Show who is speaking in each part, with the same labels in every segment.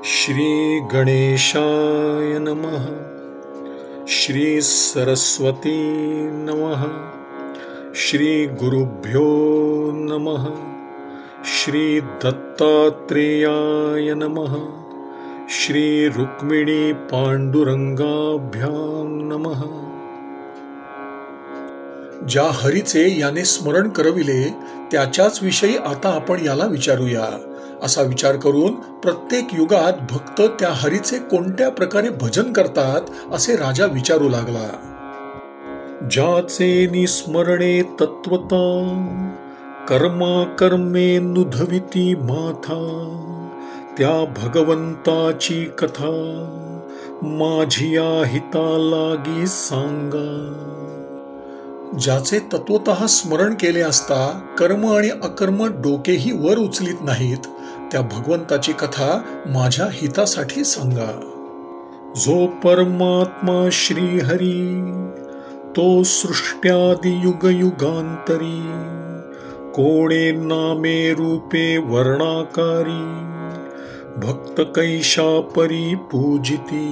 Speaker 1: श्री गणेशाय नमः। श्री सरस्वती नमः। श्री गुरुभ्यो नमः। श्री दत्तात्रेयाय नमः। श्री रुक्मिणी पांडुरंगाभ्यां नमः। ज्या हरीचे याने स्मरण करविले त्याच्याच विषयी आता आपण याला विचारूया, असा विचार करून प्रत्येक युगात भक्त त्या हरीचे कोणत्या प्रकारे भजन करतात असे राजा विचारू लागला। ज्याचे निस्मरणे तत्वता कर्मा कर्मे नुधविती माथा, त्या भगवंताची कथा माझिया हिता लागी सांगा। ज्याचे तत्वतः स्मरण केले असता कर्म आणि अकर्म डोकेही वर उचलित नाहीत, त्या भगवंताची कथा माझ्या हितासाठी सांगा। जो परमात्मा श्री हरी तो सृष्ट्यादि युग युगांतरी, कोणे नामे रूपे वर्णाकारी, भक्त कैशा परी पूजिती।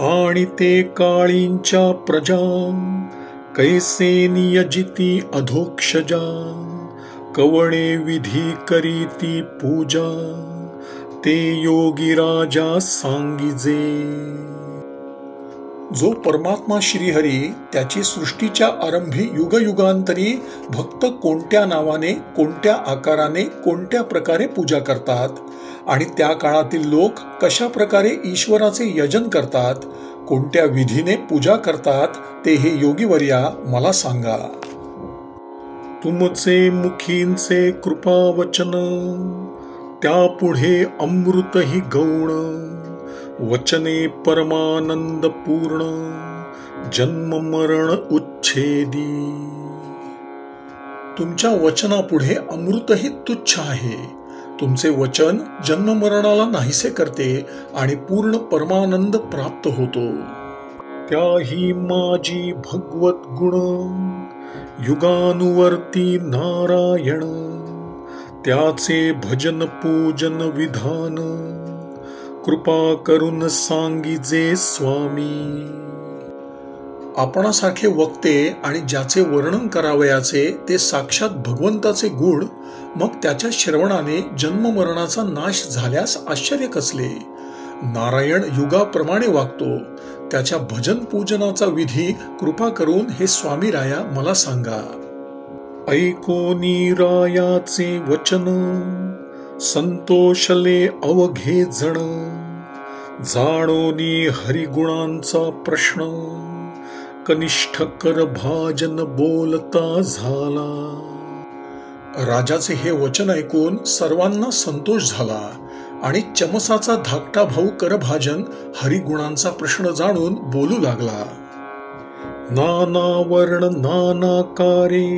Speaker 1: आणि ते काळींच्या प्रजा कैसे नियजिती अधोक्षजा, कवणे विधी करीती पूजा, ते योगी राजा सांगिजे। जो परमात्मा श्रीहरी त्याची सृष्टीच्या आरंभी युगयुगांतरी भक्त कोणत्या नावाने, कोणत्या आकाराने, कोणत्या प्रकारे पूजा करतात आणि त्या काळातील लोक कशा प्रकारे ईश्वराचे यजन करतात, कोणत्या विधीने पूजा करतात, ते हे योगीवर्या मला सांगा। तुमचे मुखींचे कृपावचन त्यापुढे अमृतही गौण, वचने परमानंद पूर्ण, जन्म मरण उच्छेदी। तुमच्या वचनापुढे अमृतही तुच्छ आहे, तुमचे वचन जन्म मरणाला नाहीसे करते आणि पूर्ण परमानंद प्राप्त होतो। त्याही माझी भगवत गुण युगानुवर्ती नारायण, त्याचे भजन पूजन विधान, कृपा करून सांगिजे स्वामी। आपणासारखे वक्ते आणि ज्याचे वर्णन करावयाचे ते साक्षात भगवंताचे गुण, मग त्याच्या श्रवणाने जन्म मरणाचा नाश झाल्यास आश्चर्य कसले। नारायण युगाप्रमाणे वागतो, त्याच्या भजन पूजनाचा विधी कृपा करून हे स्वामी राया मला सांगा। ऐकोनी रायाचे वचन संतोषले अवघे जण, जाणोनी हरिगुणांचा प्रश्न, कनिष्ठ कर भाजन बोलता झाला। राजाचे हे वचन ऐकून सर्वांना संतोष झाला आणि चमसाचा धाकटा भाऊ करभाजन हरिगुणांचा प्रश्न जाणून बोलू लागला। नाना वर्ण नाना कारे,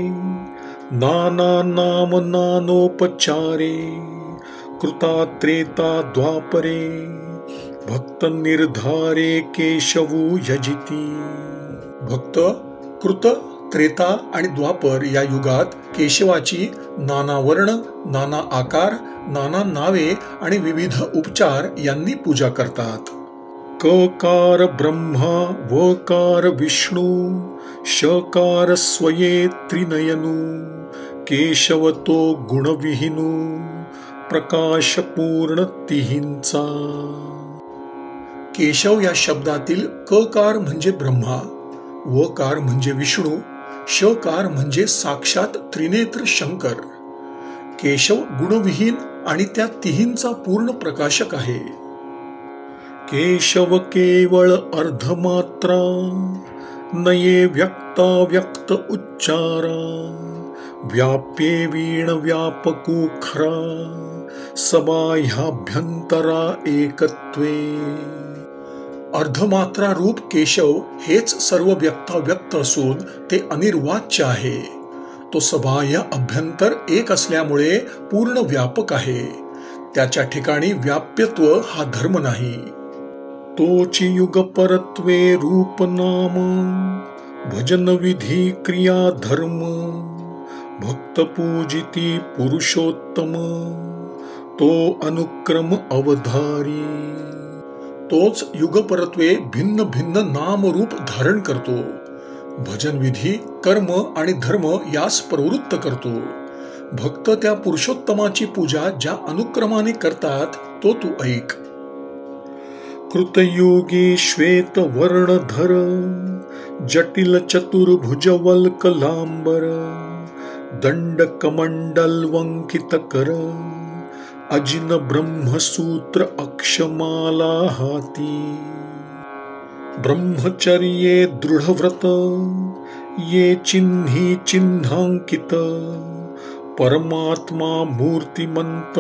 Speaker 1: नाना नाम नानोपचारे, कृता त्रेता द्वापरे, भक्त निर्धारे केशवू यजिती। भक्त कृत, त्रेता आणि द्वापर या युगात केशवाची नाना वर्ण, नाना आकार, नाना नावे आणि विविध उपचार यांनी पूजा करतात। ककार ब्रह्मा, वकार विष्णू, शकार स्वये त्रिनयनू, केशव तो गुणविहीनू, प्रकाश पूर्ण तिहींचा। केशव या शब्दातील ककार म्हणजे ब्रह्मा, वकार म्हणजे विष्णू, शकार म्हणजे साक्षात त्रिनेत्र शंकर। केशव गुणविहीन आणि त्या तिहींचा पूर्ण प्रकाशक आहे। केशव केवळ अर्धमात्रा, नये व्यक्ता व्यक्त उच्चारा, व्याप्ये वीण व्यापकू खरा, सबाह्याभ्यंतरा एकत्वे। अर्धमात्रा रूप केशव हेच सर्व व्यक्ताव्यक्त असून ते अनिर्वाच्य आहे। तो सबाह्य अभ्यंतर एक असल्यामुळे पूर्ण व्यापक आहे, त्याच्या ठिकाणी व्याप्यत्व हा धर्म नाही। तोची युग परत्वे रूप नाम, भजन विधी क्रिया धर्म, भक्त पूजिती पुरुषोत्तम, तो अनुक्रम अवधारी. तोच युगपरत्वे भिन्न भिन्न नामरूप धारण करतो. भजन विधी, कर्म आणि धर्म यास प्रवृत्त करतो. भक्त त्या पुरुषोत्तमाची पूजा ज्या अनुक्रमाने करतात तो तू ऐक. कृतयुगी श्वेत वर्णधर, जटिल चतुर्भुज वल्क लांबर, दंड कमंडल वंकित कर, अजिन ब्रह्मसूत्र अक्षमाला हाती. ब्रह्मचर्ये दृढव्रत, ये चिन्ही चिन्हांकित, परमात्मा मूर्तिमंत,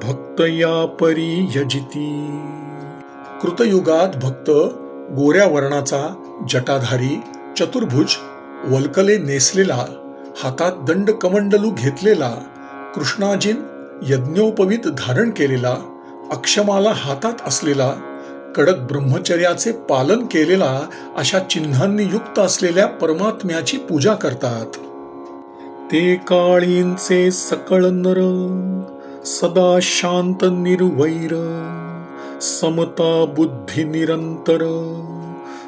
Speaker 1: भक्त या परी यजिती. कृतयुगात भक्त गोऱ्या वर्णाचा, जटाधारी, चतुर्भुज, वल्कले नेसलेला, हातात दंड कमंडलू घेतलेला, कृष्णाजीन यज्ञोपवीत धारण केलेला, अक्षमाला हातात असलेला, कडक ब्रह्मचर्याचे पालन केलेला अशा चिन्हांनी युक्त असलेल्या परमात्म्याची पूजा करतात. ते काळींचे सकळ नर, सदा शांत निर्वैर, समता बुद्धी निरंतर,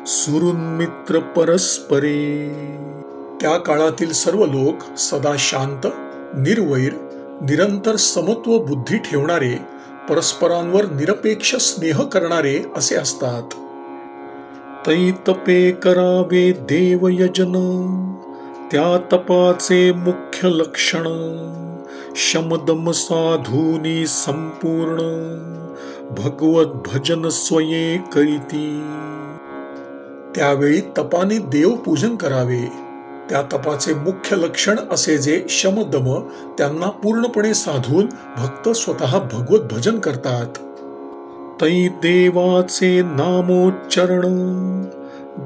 Speaker 1: सुहृन्मित्र परस्परे. त्या काळातील सर्व लोक सदा शांत, निर्वैर, निरंतर समत्व बुद्धी ठेवणारे, परस्परांवर निरपेक्ष स्नेह करणारे असे असतात. तै तपे करावे देव यजन, त्या तपाचे मुख्य लक्षण, शमदम साधूनी संपूर्ण, भगवत भजन स्वये करीती. त्यावेळी तपाने देव पूजन करावे. त्या तपाचे मुख्य लक्षण असे जे शमदम, त्यांना पूर्णपणे साधून भक्त स्वतः भगवत भजन करतात. तै देवाचे नामोच्चरण,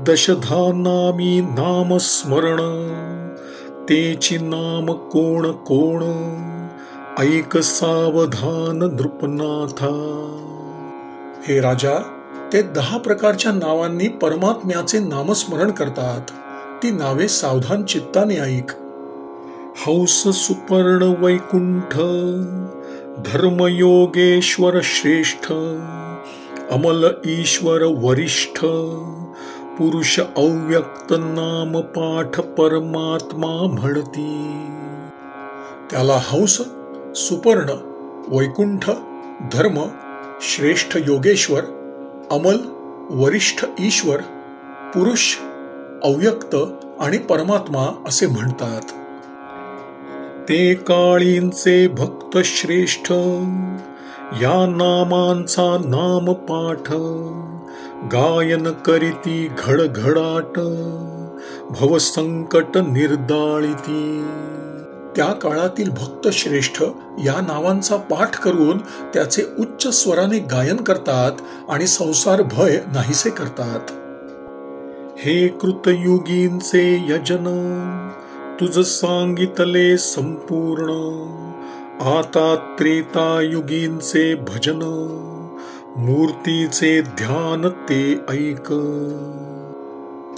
Speaker 1: दशधा नामी नामस्मरण, तेची नाम कोण कोण, ऐक सावधान नृपनाथा. हे राजा, ते 10 प्रकारच्या नावांनी परमात्म्याचे नामस्मरण करतात. ती नावे सावधान चित्ताने ऐक. हंस सुपर्ण वैकुंठ, धर्मयोगेश्वर श्रेष्ठ, अमल ईश्वर वरिष्ठ, पुरुष अव्यक्त नाम पाठ परमात्मा म्हणती. त्याला हंस, सुपर्ण, वैकुंठ, धर्म, श्रेष्ठ योगेश्वर, अमल, वरिष्ठ ईश्वर, पुरुष, अव्यक्त आणि परमात्मा असे म्हणतात. ते काळींचे भक्त श्रेष्ठ, या नामांचा नाम पाठ, गायन करीती घडघडाट, भवसंकट निर्दाळिती. त्या काळातील भक्त श्रेष्ठ या नावांचा पाठ करून त्याचे उच्च स्वराने गायन करतात आणि संसार भय नाहीसे करतात. हे कृतयुगींचे यजन, तुझ सांगितले संपूर्ण, आता त्रेतायुगींचे भजन, मूर्तीचे ध्यान ते ऐक.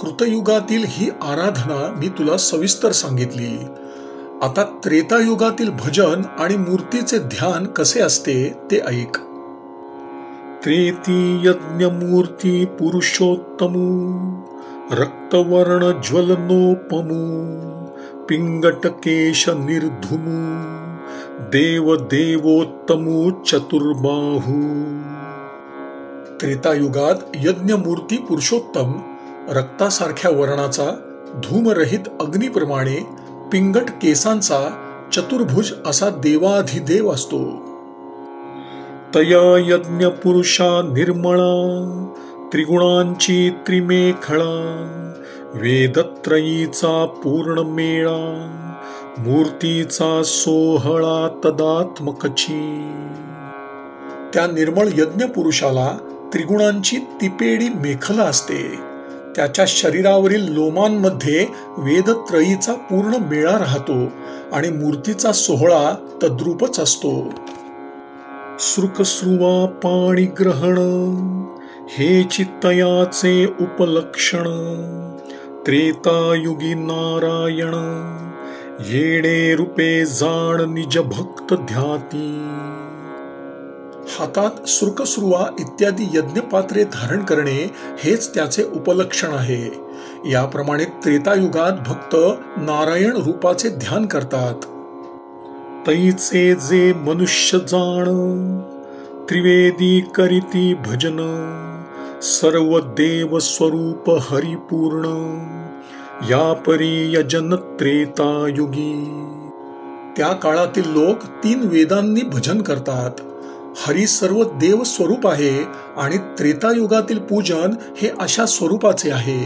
Speaker 1: कृतयुगातील ही आराधना मी तुला सविस्तर सांगितली. आता त्रेतायुगातील भजन आणि मूर्तीचे ध्यान कसे असते ते ऐक. त्रेती यज्ञ मूर्ती पुरुषोत्तमू, रक्तवर्ण ज्वलनोपमू, पिंगट केश निर्धुमू, देव देवोत्तमू चतुर्बाहू. त्रेतायुगात यज्ञमूर्ती पुरुषोत्तम, रक्तासारख्या वर्णाचा, धूमरहित अग्निप्रमाणे, पिंगट केसांचा, चतुर्भुज असा देवाधिदेव असतो. तया यज्ञ पुरुषा निर्मळा, त्रिगुणांची त्रिमेखळा, वेदत्रयीचा पूर्ण मेळा, मूर्तीचा सोहळा तदात्मकची. त्या निर्मळ यज्ञ पुरुषाला त्रिगुणांची तिपेडी मेखला असते. त्याच्या शरीरावरील लोमांमध्ये वेदत्रयीचा पूर्ण मेळा राहतो आणि मूर्तीचा सोहळा तद्रूपच असतो. श्रुकश्रुवा पाणिग्रहण, हे चित्तयाचे उपलक्षण, त्रेतायुगी नारायण, येणे रूपे जाण निज भक्त ध्याती. हातात सुर्कसुरुवा इत्यादी यज्ञपात्रे धारण करणे हेच त्याचे उपलक्षण आहे. याप्रमाणे त्रेतायुगात भक्त नारायण रूपाचे ध्यान करतात. तैचे जे मनुष्य जाण त्रिवेदी करीती भजन, सर्व देव स्वरूप हरिपूर्ण, या परी यजन त्रेतायुगी. त्या काळातील लोक 3 वेदांनी भजन करतात. हरी सर्व देव स्वरूप आहे आणि त्रेतायुगातील पूजन हे अशा स्वरूपाचे आहे.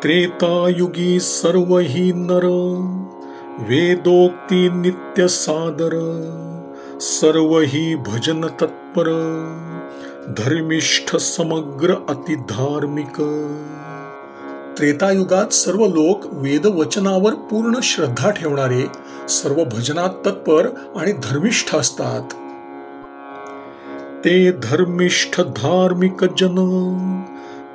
Speaker 1: त्रेतायुगी सर्व ही नर, वेदोक्ती नित्य सादर, सर्व ही भजन तत्पर, धर्मिष्ठ समग्र अति धार्मिक. त्रेतायुगात सर्व लोक वेदवचनावर पूर्ण श्रद्धा ठेवणारे, सर्व भजनात तत्पर आणि धर्मिष्ठ असतात. ते धर्मिष्ठ धार्मिक जन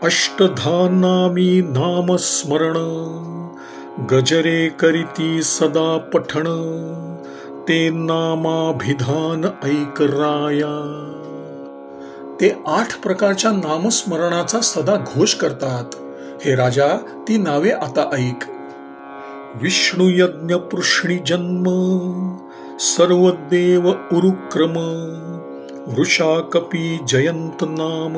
Speaker 1: अष्टधा नामी नाम स्मरण, गजरे करीती सदा पठण, ते नामाभिधान ऐक राया. ते 8 प्रकारच्या नामस्मरणाचा सदा घोष करतात. हे राजा, ती नावे आता ऐक. विष्णू यज्ञ पृष्णी जन्म, सर्व देव उरुक्रम, वृषा कपी जयंत नाम,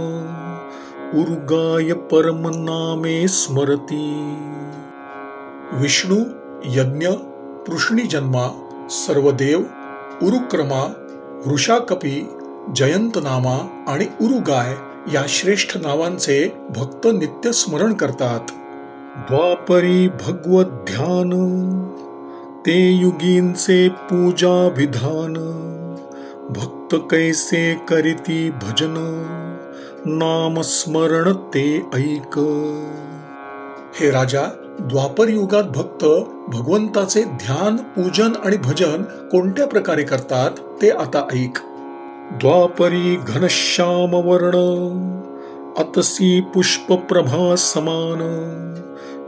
Speaker 1: उरुगाय परम नामे स्मरती. विष्णू, यज्ञ, पृष्णी जन्मा, सर्व देव, उरुक्रमा, वृषाकपी, जयंतनामा आणि उरुगाय या श्रेष्ठ नावांचे भक्त नित्य स्मरण करतात. द्वापरी भगवत ध्यान, ते युगींचे पूजा विधान, भक्त कैसे करीती भजन, नाम स्मरण ते ऐक. हे राजा, द्वापर युगात भक्त भगवंताचे ध्यान, पूजन आणि भजन कोणत्या प्रकारे करतात ते आता ऐक. द्वापरी घनश्याम वर्ण, अतसी पुष्प प्रभा समान,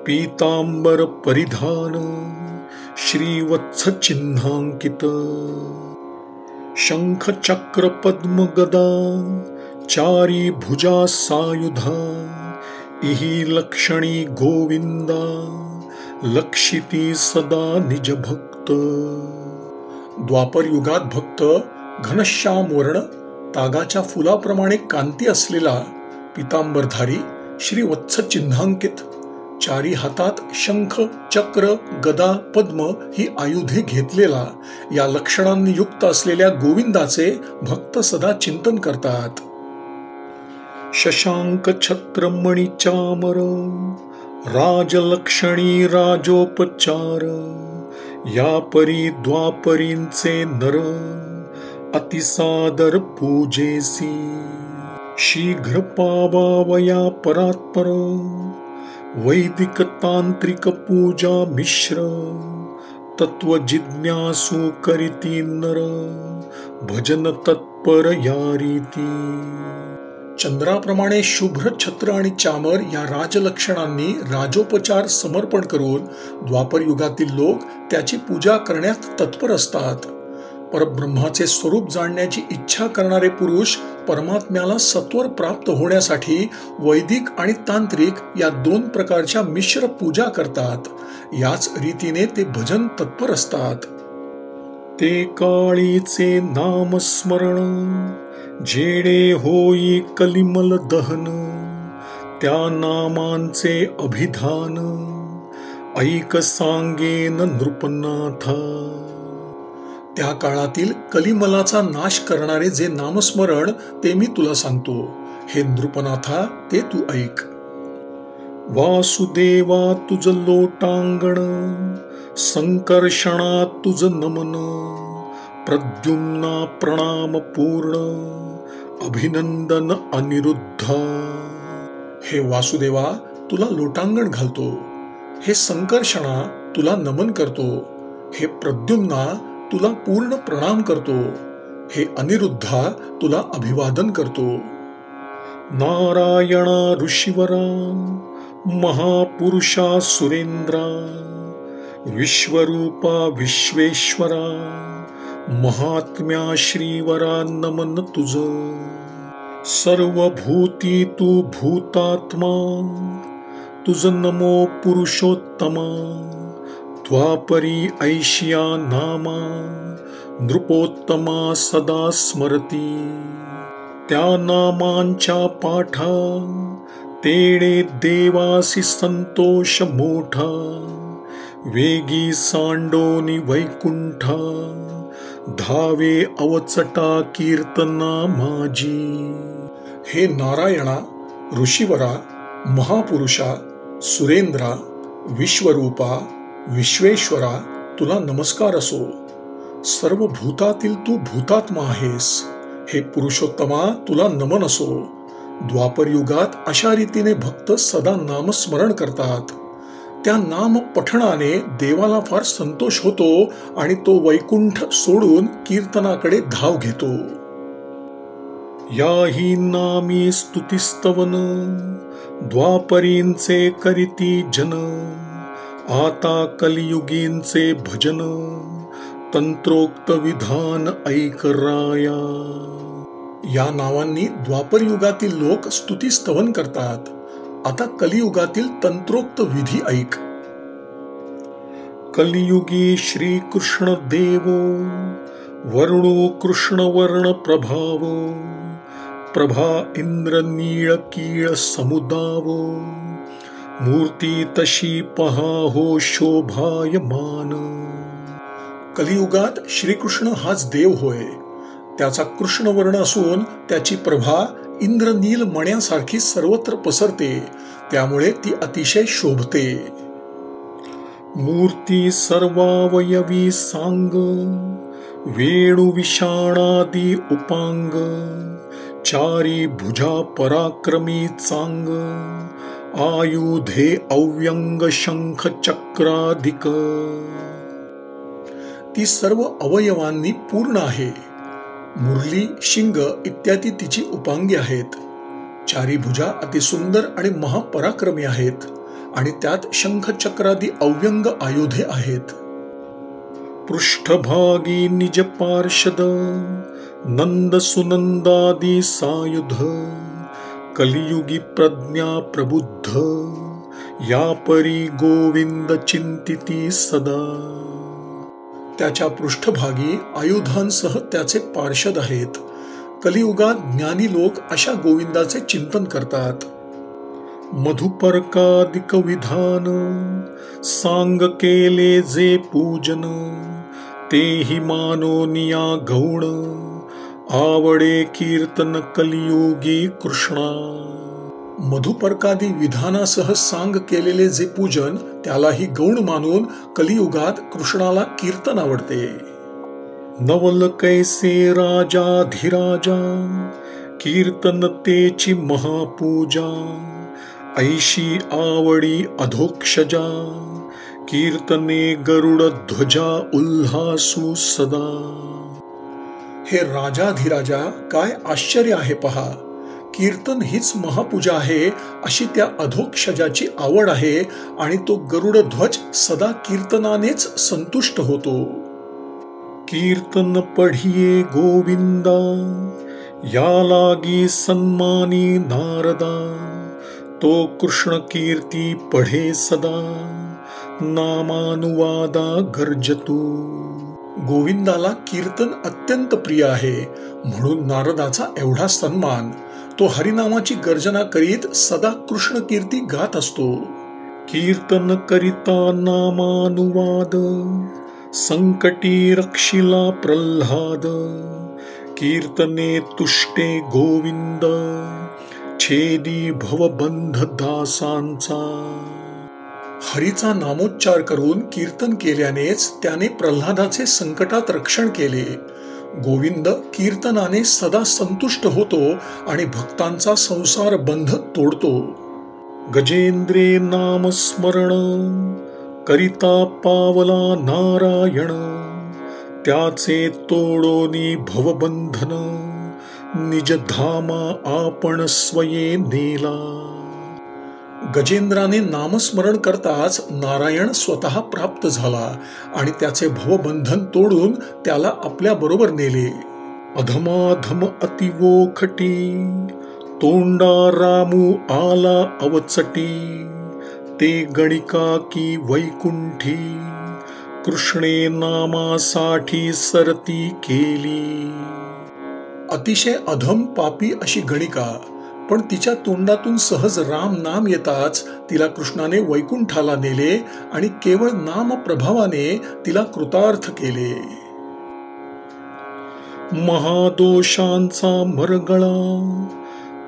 Speaker 1: पीतांबर परिधान, श्रीवत्स चिन्हांकित, शंख चक्र पद्म गदा, चारी भुजा सायुधा, इही लक्षणी गोविंदा, लक्षिती सदा निज भक्त. द्वापर युगात भक्त घनश्याम वर्ण, तागाच्या फुलाप्रमाणे कांती असलेला, पितांबरधारी, श्रीवत्स चिन्हांकित, चारी हातात शंख, चक्र, गदा, पद्म ही आयुधे घेतलेला, या लक्षणांनी युक्त असलेल्या गोविंदाचे भक्त सदा चिंतन करतात. शशांक छत्रमणी चामर, राजलक्षणी राजोपचार, या परी द्वापरींचे नर, अतिसादर पूजेसी. शीघ्र पावावया परात्पर, वैदिक तांत्रिक पूजा मिश्र, तत्व जिज्ञासू करीती नर, भजन तत्पर या रीती. चंद्राप्रमाणे शुभ्र छत्र आणि चामर या राजलक्षणांनी राजोपचार समर्पण करून द्वापर युगातील लोक त्याची पूजा करण्यात तत्पर असतात. परब्रह्माचे स्वरूप जाणण्याची इच्छा करणारे पुरुष परमात्म्याला सत्वर प्राप्त होण्यासाठी वैदिक आणि तांत्रिक या 2 प्रकारच्या मिश्र पूजा करतात. याच रीतीने ते भजन तत्पर असतात. ते काळीचे नामस्मरण, जेणे होई कलिमल दहन, त्या नामांचे अभिधान, ऐक सांगेन नृपनाथा. त्या काळातील कलिमलाचा नाश करणारे जे नामस्मरण ते मी तुला सांगतो. हे नृपनाथा, ते तू ऐक. वासुदेवा तुझ लोटांगण, संकर्षणा तुझ नमन, प्रद्युम्ना प्रणाम पूर्ण, अभिनंदन अनिरुद्धा. हे वासुदेवा, तुला लोटांगण घालतो. हे संकर्षणा, तुला नमन करतो. हे प्रद्युम्ना, तुला पूर्ण प्रणाम करतो. हे अनिरुद्धा, तुला अभिवादन करतो. नारायणा ऋषीवरा, महापुरुषा सुरेंद्रा, विश्वरूपा विश्वेश्वरा, महात्म्या श्रीवरा नमन तुझ. सर्वभूती तू भूतात्मा, तुझ नमो पुरुषोत्तमा. द्वापरी ऐशिया नामा, नृपोत्तमा सदा स्मरती. त्या नामांच्या पाठा, तेणे देवासी संतोष मोठा. वेगी सांडोनी वैकुंठा, धावे अवचटा कीर्तना माझी. हे नारायणा, ऋषीवरा, महापुरुषा, सुरेंद्रा, विश्वरूपा, विश्वेश्वरा, तुला नमस्कार असो. सर्व भूतातील तू भूतात्मा आहेस. हे पुरुषोत्तमा, तुला नमन असो. द्वापर युगात अशा रीतीने भक्त सदा नामस्मरण करतात. त्या नाम पठणाने देवाला फार संतोष होतो आणि तो वैकुंठ सोडून कीर्तनाकडे धाव घेतो. याही नामी स्तुतिस्तवन, द्वापरींचे करीती जन. आता कलियुगींचे भजन, तंत्रोक्त विधान ऐक राया. या नावांनी द्वापर युगातील लोक स्तुती स्तवन करतात. आता कलियुगातील तंत्रोक्त विधी ऐक. कलियुगी श्री कृष्ण देवो, वरुणो कृष्ण वर्ण प्रभावो. प्रभा इंद्र नीळ कीळ समुदावो. मूर्ती तशी पहा हो शोभायमान. कलियुगात श्रीकृष्ण हाच देव होय. त्याचा कृष्ण वर्ण असून त्याची प्रभा इंद्रनील मण्यासारखी सर्वत्र पसरते, त्यामुळे ती अतिशय शोभते. मूर्ती सर्वावयवी सांग, वेणू विषाणादी उपांग. चारी भुजा पराक्रमी चांग, आयुधे अव्यंग शंख चक्राधिक. ती सर्व अवयवांनी पूर्ण आहे. मुरली, शिंग इत्यादी तिची उपांगी आहेत. चारी भुजा अतिसुंदर आणि महापराक्रमी आहेत आणि त्यात शंख चक्रादी अव्यंग आयुधे आहेत. पृष्ठभागी निज पार्षद, नंद सुनंदादी सायुध. कलियुगी प्रज्ञा प्रबुद्ध, या परी गोविंद चिंतिती सदा. त्याच्या पृष्ठभागी आयुधांसह त्याचे पार्षद आहेत. कलियुगात ज्ञानी लोक अशा गोविंदाचे चिंतन करतात. मधुपर्कादिक विधान, सांग केले जे पूजन. तेही मानोनिया गौण, आवडे कीर्तन कलियुगी कृष्णा. मधुपर्कादी विधानासह सांग केलेले जे पूजन, त्यालाही गौण मानून कलियुगात कृष्णाला कीर्तन आवडते. नवल कैसे राजाधिराजा, कीर्तन तेची महापूजा. ऐशी आवडी अधोक्षजा, कीर्तने गरुड ध्वजा उल्हासू सदा. हे राजाधिराजा, काय आश्चर्य आहे पहा. कीर्तन हीच महापूजा आहे अशी त्या अधोक्षजाची आवड आहे आणि तो गरुड ध्वज सदा कीर्तनानेच संतुष्ट होतो. कीर्तन पढिये गोविंदा, या लागी सन्मानी नारदा. तो कृष्ण कीर्ती पढे सदा, नामानुवादा गर्जतू. गोविंदाला कीर्तन अत्यंत प्रिय आहे, म्हणून नारदाचा एवढा सन्मान. तो हरिनामाची गर्जना करीत सदा कृष्ण कीर्ती गात असतो. कीर्तन करिता नामानुवाद, संकटी रक्षिला प्रल्हाद. कीर्तने तुष्टे गोविंद, छेदी भवबंध दासांचा. हरीचा नामोच्चार करून कीर्तन केल्यानेच त्याने प्रल्हादाचे संकटात रक्षण केले. गोविंद कीर्तनाने सदा संतुष्ट होतो आणि भक्तांचा संसार बंध तोडतो. गजेंद्रे नाम स्मरण, करिता पावला नारायण. त्याचे तोडोनी भवबंधन, निज धामा आपण स्वये नेला. गजेंद्राने नामस्मरण करताच नारायण स्वतः प्राप्त झाला आणि त्याचे भवबंधन तोडून त्याला आपल्या बरोबर नेले. अधमाधम अतिवोखटी तोंडा रामू आला अवचटी, ते गणिका की वैकुंठी कृष्णे नामासाठी सरती केली. अतिशय अधम पापी अशी गणिका, पण तिच्या तोंडातून सहज राम नाम येताच तिला कृष्णाने वैकुंठाला नेले आणि केवळ नाम प्रभावाने तिला कृतार्थ केले. महादोषांचा मरगळा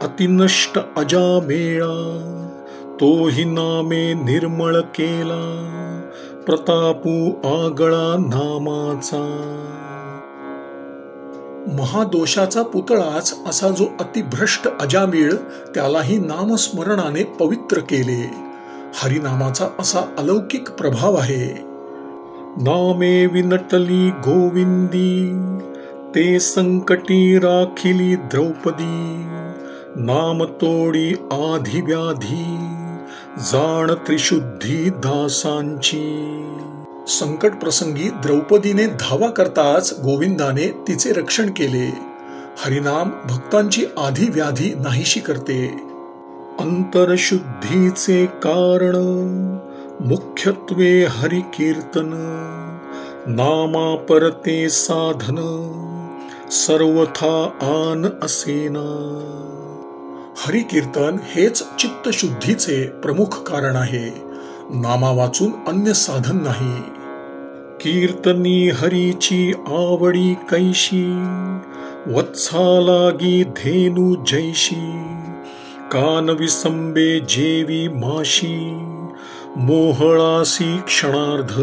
Speaker 1: अतिनष्ट अजामेळा, तोही नामे निर्मळ केला प्रतापू आगळा नामाचा. महादोषाचा पुतळाच असा जो अतिभ्रष्ट अजामिळ, त्यालाही नामस्मरणाने पवित्र केले. हरिनामाचा असा अलौकिक प्रभाव आहे. नामे विनटली गोविंदी, ते संकटी राखिली द्रौपदी, नाम तोडी आधी व्याधी जाण त्रिशुद्धी दासांची. संकट प्रसंगी द्रौपदीने धावा करताच गोविंदाने तिचे रक्षण केले. हरिनाम भक्तांची आधी व्याधी नाहीशी करते. अंतरशुद्धीचे कारण मुख्यत्वे हरिकीर्तन, नामा परते साधन सर्वथा आन असेना. हरिकीर्तन हेच चित्तशुद्धीचे प्रमुख कारण आहे. नामा वाचून अन्य साधन नाही. कीर्तनी हरीची आवडी कैशी, वत्सालागी धेनु जैशी, कान विसंबे जेवी माशी, मोहळासी क्षणार्ध.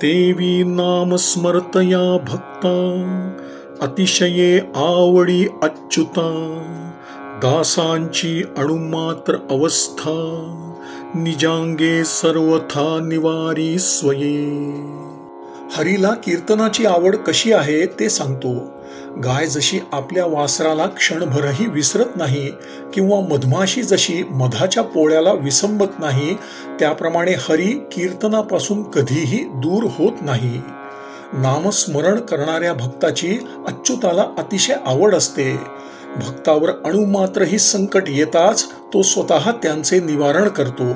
Speaker 1: तेवी नाम स्मरतया भक्ता, अतिशये आवडी अच्युता, दासांची अणुमात्र अवस्था, निजांगे सर्वथा निवारी स्वये. हरीला कीर्तनाची आवड कशी आहे ते सांगतो. गाय जशी आपल्या वासराला क्षणभरही विसरत नाही किंवा मधमाशी जशी मधाच्या पोळ्याला विसंबत नाही, त्याप्रमाणे हरी कीर्तनापासून कधीही दूर होत नाही. नामस्मरण करणाऱ्या भक्ताची अच्युताला अतिशय आवड असते. भक्तावर अणुमात्रही संकट येताच तो स्वतः त्यांचे निवारण करतो.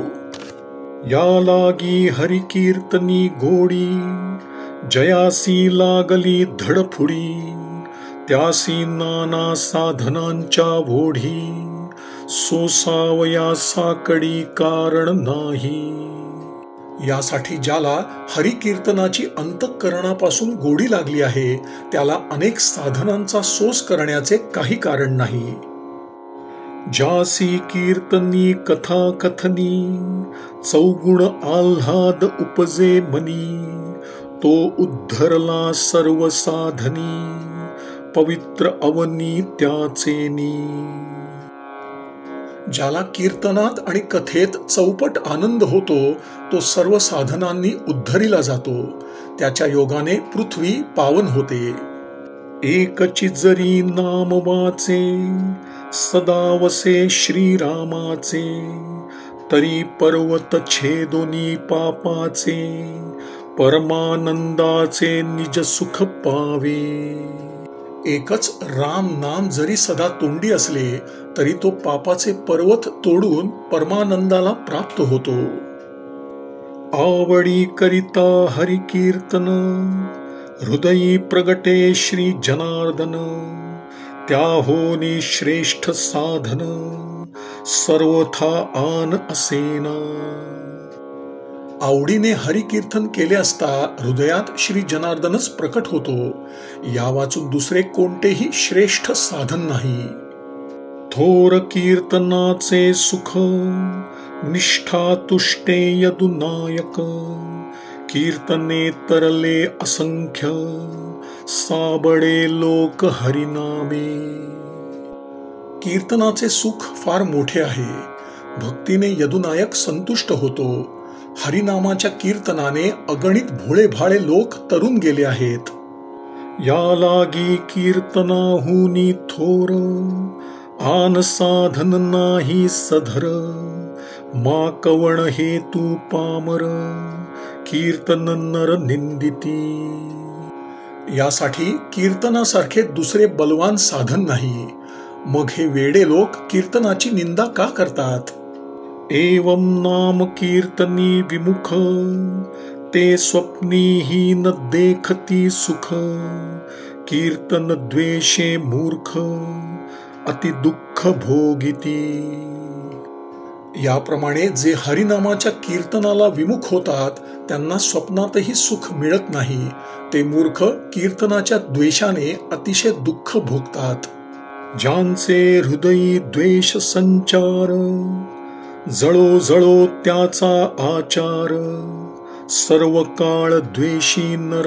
Speaker 1: या लागी हरिकीर्तनी गोडी, जयासी लागली धडफुडी, त्यासी नाना साधनांच्या ओढी, सोसावया साकडी कारण नाही. यासाठी ज्याला हरिकीर्तनाची अंतःकरणापासून गोडी लागली आहे, त्याला अनेक साधनांचा सोस करण्याचे काही कारण नाही. ज्यासी कीर्तनी कथा कथनी, चौगुण आल्हाद उपजे मनी, तो उद्धरला सर्व साधनी, पवित्र अवनी त्याचेनी. ज्याला कीर्तनात आणि कथेत चौपट आनंद होतो, तो सर्व साधनांनी उद्धरिला जातो. त्याच्या योगाने पृथ्वी पावन होते. एकची जरी नाम वाचे, सदा वसे श्रीरामाचे, तरी पर्वत छेदोनी पापाचे, परमानंदाचे निज सुख पावे. एकच राम नाम जरी सदा तोंडी असले, तरी तो पापाचे पर्वत तोडून परमानंदाला प्राप्त होतो. आवडी करिता हरिकीर्तन, हृदयी प्रगटे श्री जनार्दन, त्याहोनी श्रेष्ठ साधन, सर्वथा आन असेना. आवडीने हरिकीर्तन केले असता हृदयात श्री जनार्दनच प्रकट होतो. या वाचून दुसरे कोणतेही श्रेष्ठ साधन नाही. थोर कीर्तनाचे सुख, निष्ठा तुष्टे यदुनायक, कीर्तने तरले असंख्य, साबडे लोक हरिनामे. कीर्तनाचे सुख फार मोठे आहे. भक्तीने यदुनायक संतुष्ट होतो. हरिनामाच्या कीर्तनाने अगणित भोळे भाळे लोक तरुण गेले आहेत. या लागी कीर्तनाहुनी थोर, आन साधन नाही सधर, मा कवण हे तू पामर, कीर्तन नर निंदिती. यासाठी कीर्तनासारखे दुसरे बलवान साधन नाही. मग हे वेडे लोक कीर्तनाची निंदा का करतात? एवं नाम कीर्तनी विमुख, ते स्वप्नीही न देखती सुख. कीर्तन द्वेषे मूर्ख, अति दुःख भोगिती. याप्रमाणे जे हरिनामाच्या कीर्तनाला विमुख होतात त्यांना स्वप्नातही सुख मिळत नाही. ते मूर्ख कीर्तनाच्या द्वेषाने अतिशय दुःख भोगतात. ज्यांचे हृदयी द्वेष संचार, जळो जळो त्याचा आचार. सर्व काळ द्वेषी नर,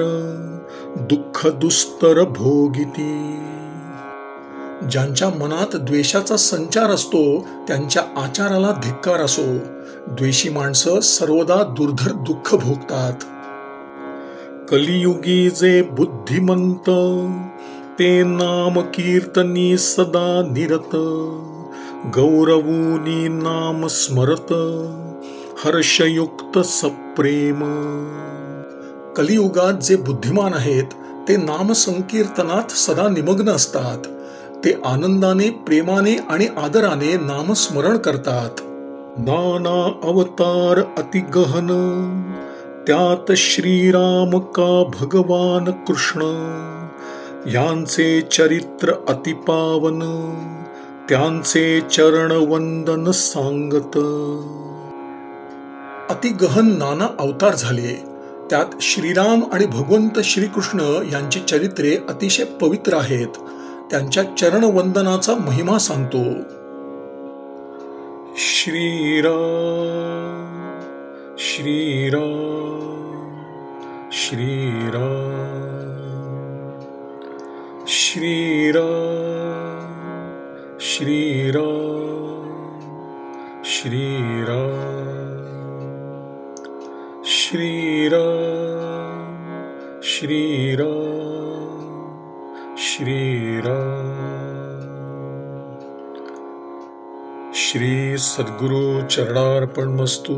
Speaker 1: दुःख दुस्तर भोगिती. ज्यांच्या मनात द्वेषाचा संचार असतो त्यांच्या आचाराला धिक्कार असो. द्वेषी माणसं सर्वदा दुर्धर दुःख भोगतात. कलियुगी जे बुद्धिमंत, ते नाम कीर्तनी सदा निरत. गौरवूनी नाम स्मरत, हर्षयुक्त सप्रेम. कलियुगात जे बुद्धिमान आहेत ते नाम संकीर्तनात सदा निमग्न असतात. ते आनंदाने, प्रेमाने आणि आदराने नामस्मरण करतात. नाना अवतार अति गहन, त्यात श्रीराम का भगवान कृष्ण. यांचे चरित्र अति पावन, त्यांचे चरण वंदन सांगत. अति गहन नाना अवतार झाले. त्यात श्रीराम आणि भगवंत श्रीकृष्ण यांची चरित्रे अतिशय पवित्र आहेत. त्यांच्या चरणवंदनाचा महिमा सांगतो. श्रीराम श्रीराम श्रीराम श्रीराम श्रीराम श्रीराम श्रीराम श्रीराम श्रीराम. श्री सद्गुरु चरणार्पणमस्तु.